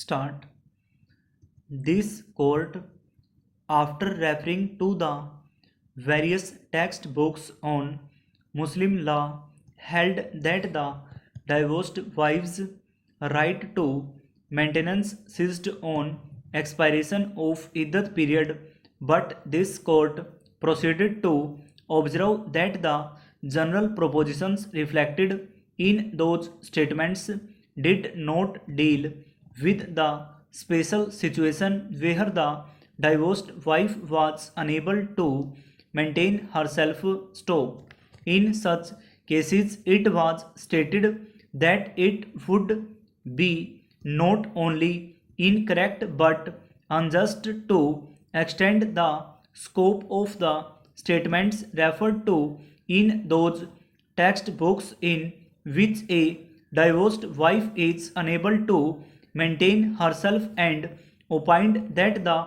Start. This court, after referring to the various textbooks on Muslim law, held that the divorced wife's right to maintenance ceased on expiration of iddat period, but this court proceeded to observe that the general propositions reflected in those statements did not deal with the special situation where the divorced wife was unable to maintain herself stop. In such cases, it was stated that it would be not only incorrect but unjust to extend the scope of the statements referred to in those textbooks in which a divorced wife is unable to maintain herself and opined that the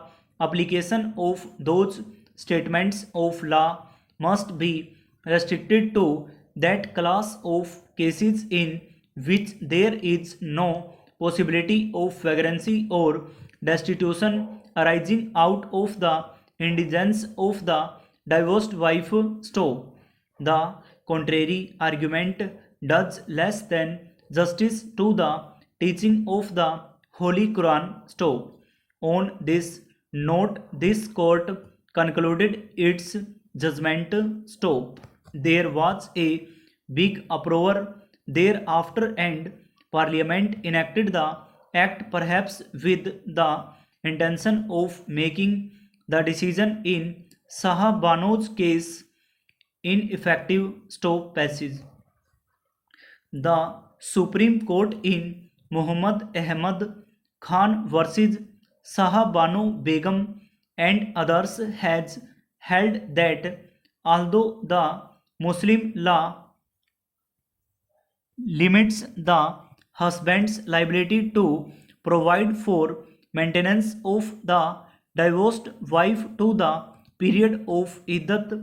application of those statements of law must be restricted to that class of cases in which there is no possibility of vagrancy or destitution arising out of the indigence of the divorced wife. Stop. The contrary argument does less than justice to the teaching of the Holy Quran. Stop. On this note, this court concluded its judgment. Stop. There was a big uproar thereafter, and Parliament enacted the act, perhaps with the intention of making the decision in Sahabano's case ineffective. Stop passage. The Supreme Court in Muhammad Ahmad Khan versus Sahabano Begum and others has held that although the Muslim law limits the husband's liability to provide for maintenance of the divorced wife to the period of iddat,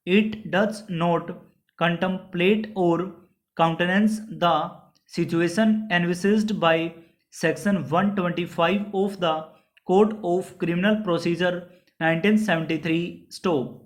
it does not contemplate or countenance the situation envisaged by Section 125 of the Code of Criminal Procedure 1973. Stop.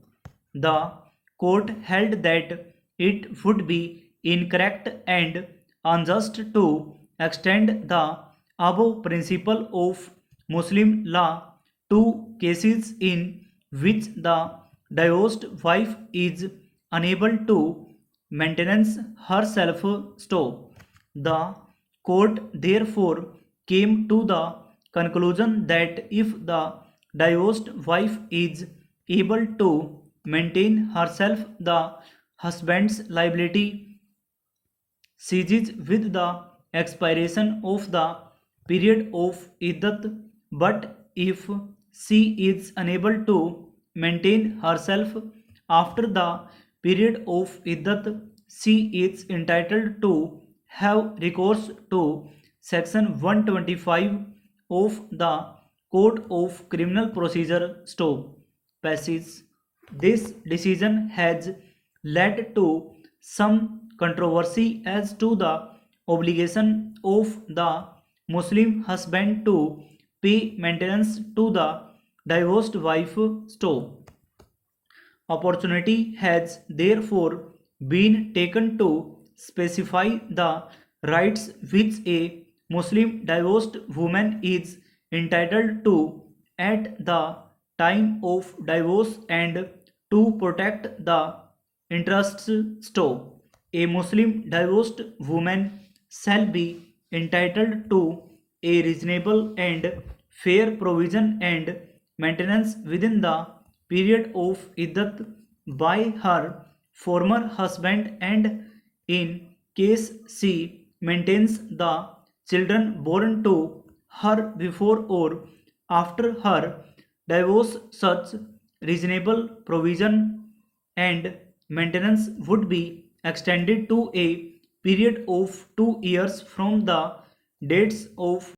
The court held that it would be incorrect and unjust to extend the above principle of Muslim law to cases in which the divorced wife is unable to maintenance herself. Stop. The court therefore came to the conclusion that if the divorced wife is able to maintain herself, the husband's liability ceases with the expiration of the period of iddat, but if she is unable to maintain herself after the period of iddat, she is entitled to have recourse to Section 125 of the Code of Criminal Procedure. Stop. Passage. This decision has led to some controversy as to the obligation of the Muslim husband to pay maintenance to the divorced wife. Stop. Opportunity has therefore been taken to specify the rights which a Muslim divorced woman is entitled to at the time of divorce and to protect the interests. Stop. A Muslim divorced woman shall be entitled to a reasonable and fair provision and maintenance within the period of iddat by her former husband, and in case she maintains the children born to her before or after her divorce, such reasonable provision and maintenance would be extended to a period of 2 years from the dates of